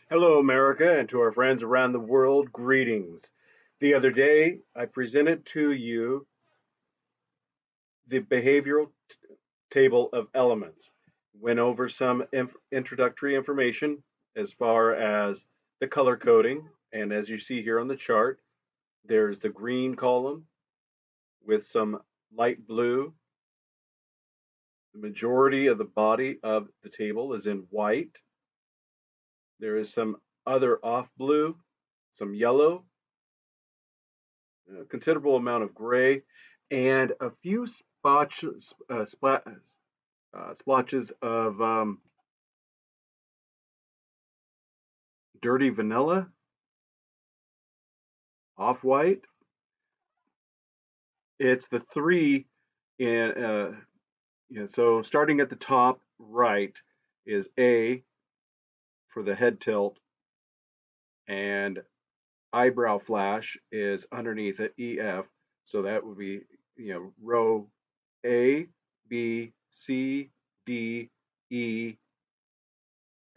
Hello, America, and to our friends around the world, greetings. The other day, I presented to you the behavioral table of elements, went over some introductory information as far as the color coding, and as you see here on the chart, there's the green column with some light blue. The majority of the body of the table is in white. There is some other off blue, some yellow, a considerable amount of gray, and a few splotches of dirty vanilla, off white. It's the three in, so starting at the top right is A for the head tilt, and eyebrow flash is underneath it, EF. So that would be, row A, B, C, D, E,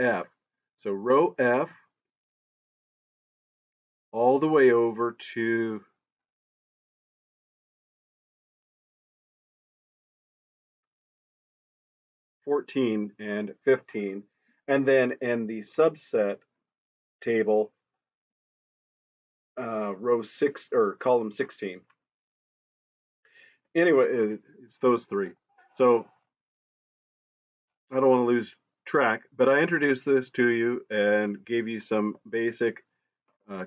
F. So row F all the way over to 14 and 15. And then in the subset table, row 6 or column 16. Anyway, it's those three. So I don't want to lose track, but I introduced this to you and gave you some basic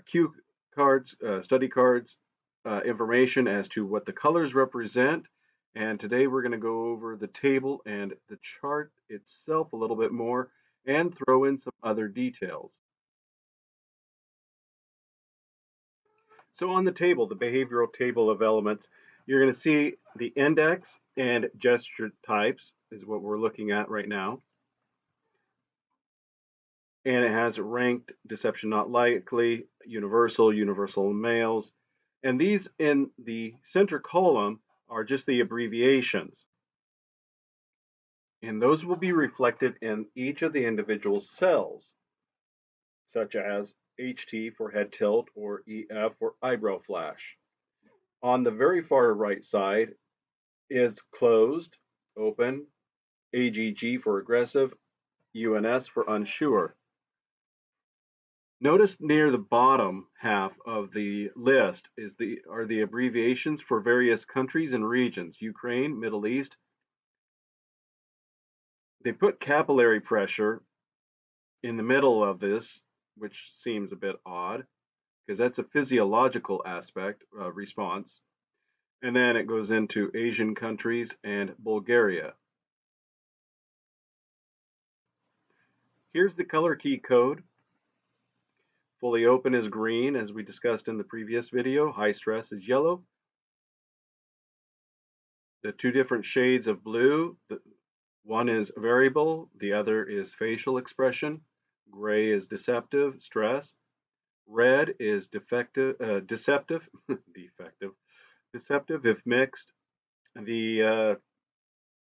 cue cards, study cards, information as to what the colors represent. And today we're going to go over the table and the chart itself a little bit more and throw in some other details. So on the table, the behavioral table of elements, you're going to see the index and gesture types is what we're looking at right now. And it has ranked, deception not likely, universal males. And these in the center column are just the abbreviations. And those will be reflected in each of the individual cells, such as HT for head tilt or EF for eyebrow flash. On the very far right side is closed, open, AGG for aggressive, UNS for unsure. Notice near the bottom half of the list are the abbreviations for various countries and regions, Ukraine, Middle East. They put capillary pressure in the middle of this, which seems a bit odd because that's a physiological aspect response. And then it goes into Asian countries and Bulgaria. Here's the color key code. Fully open is green, as we discussed in the previous video. High stress is yellow. The two different shades of blue, one is variable, the other is facial expression. Gray is deceptive, stress. Red is deceptive, deceptive if mixed. The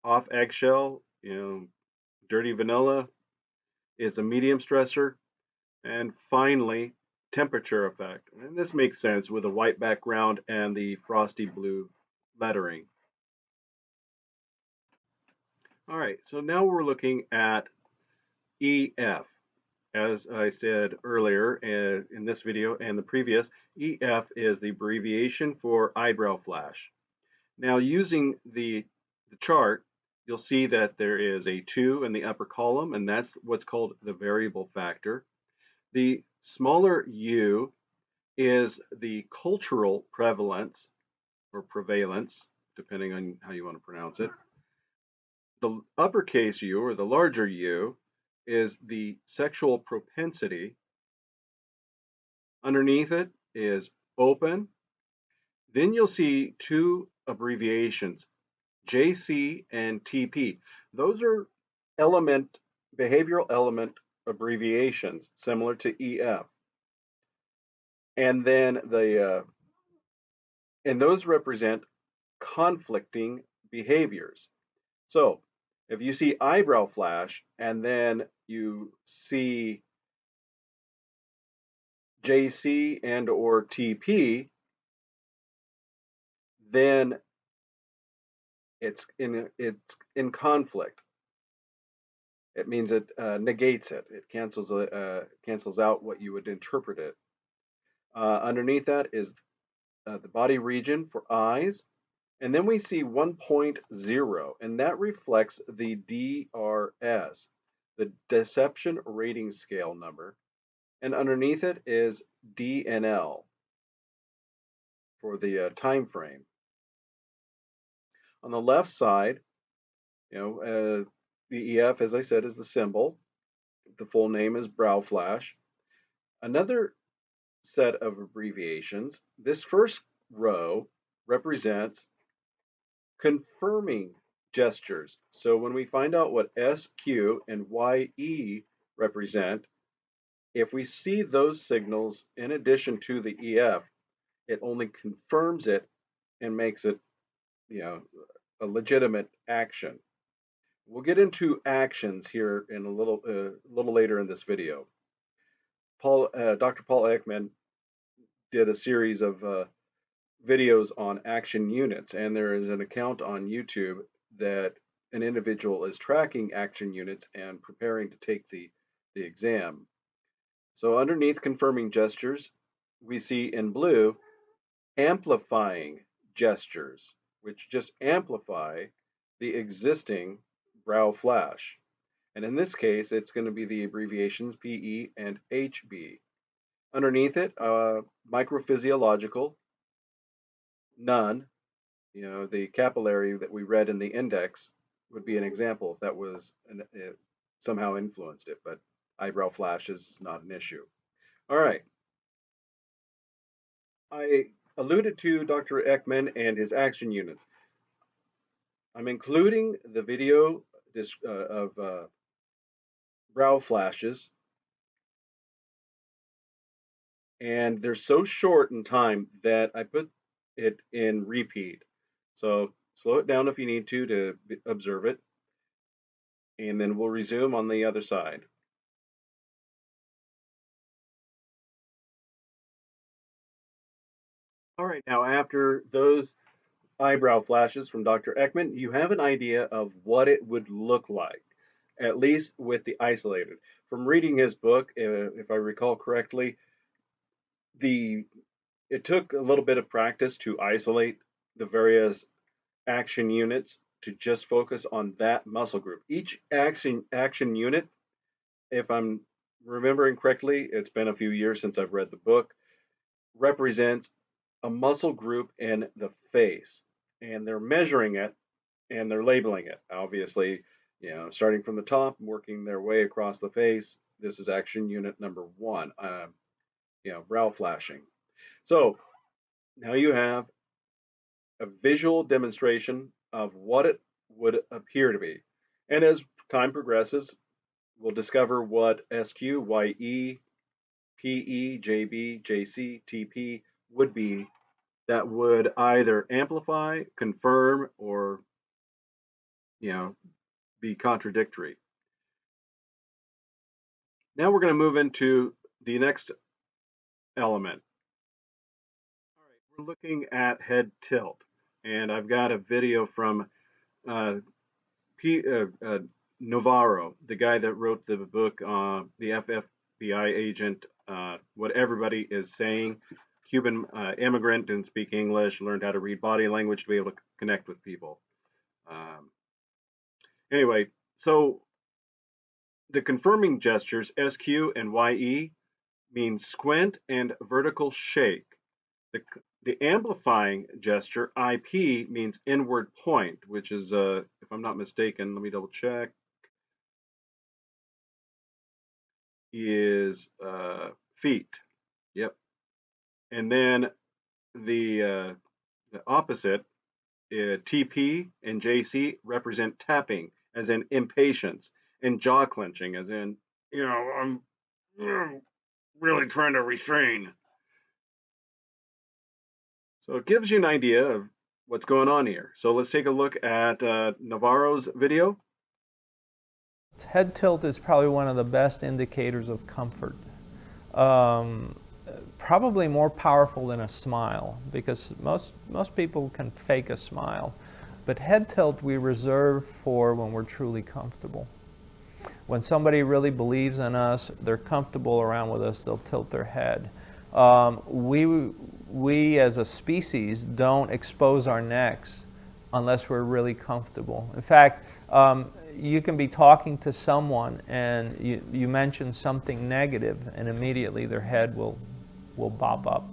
off eggshell, dirty vanilla is a medium stressor. And finally, temperature effect. And this makes sense with a white background and the frosty blue lettering. All right, so now we're looking at EF. As I said earlier in this video and the previous, EF is the abbreviation for eyebrow flash. Now using the chart, you'll see that there is a 2 in the upper column, and that's what's called the variable factor. The smaller u is the cultural prevalence or prevalence, depending on how you want to pronounce it. The uppercase U or the larger U is the sexual propensity. Underneath it is open. Then you'll see two abbreviations, JC and TP. Those are behavioral element abbreviations similar to EF. And then and those represent conflicting behaviors. So if you see eyebrow flash and then you see JC and or TP, then it's in conflict. It means it negates it. It cancels out what you would interpret it. Underneath that is the body region for eyes. And then we see 1.0, and that reflects the DRS, the Deception Rating Scale number. And underneath it is DNL for the time frame. On the left side, the EF, as I said, is the symbol. The full name is brow flash. Another set of abbreviations. This first row represents confirming gestures. So when we find out what SQ and YE represent, if we see those signals in addition to the EF, it only confirms it and makes it, a legitimate action. We'll get into actions here in a little later in this video. Dr. Paul Ekman did a series of videos on action units, and there is an account on YouTube that an individual is tracking action units and preparing to take the exam. So underneath confirming gestures, we see in blue amplifying gestures, which just amplify the existing brow flash. And in this case, it's going to be the abbreviations PE and HB. Underneath it, microphysiological, none. The capillary that we read in the index would be an example if that was it somehow influenced it, but eyebrow flash is not an issue. All right. I alluded to Dr. Ekman and his action units. I'm including the video of brow flashes, and they're so short in time that I put it in repeat. So slow it down if you need to observe it, and then we'll resume on the other side. All right, now after those eyebrow flashes from Dr. Ekman, you have an idea of what it would look like, at least with the isolated. From reading his book, if I recall correctly, it took a little bit of practice to isolate the various action units to just focus on that muscle group. Each action unit, if I'm remembering correctly, it's been a few years since I've read the book, represents a muscle group in the face, and they're measuring it and they're labeling it. Obviously, starting from the top, working their way across the face. This is action unit number 1. Brow flashing. So now you have a visual demonstration of what it would appear to be. And as time progresses, we'll discover what SQ, YE, PE, JB, JC, TP would be that would either amplify, confirm, or be contradictory. Now we're going to move into the next element. All right, we're looking at head tilt, and I've got a video from uh, Navarro, the guy that wrote the book, the FBI agent, what everybody is saying. Cuban immigrant, didn't speak English, learned how to read body language to be able to connect with people. Anyway, so the confirming gestures, SQ and YE, mean squint and vertical shake. The amplifying gesture, IP, means inward point, which is, if I'm not mistaken, let me double check, is feet. Yep. And then the opposite, TP and JC, represent tapping, as in impatience, and jaw clenching, as in, I'm really trying to restrain. So it gives you an idea of what's going on here. So let's take a look at Navarro's video. Head tilt is probably one of the best indicators of comfort. probably more powerful than a smile, because most people can fake a smile. But head tilt we reserve for when we're truly comfortable. When somebody really believes in us, they're comfortable around with us, they'll tilt their head. We as a species don't expose our necks unless we're really comfortable. In fact, you can be talking to someone and you mention something negative and immediately their head will bob up,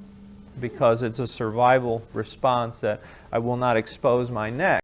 because it's a survival response that I will not expose my neck.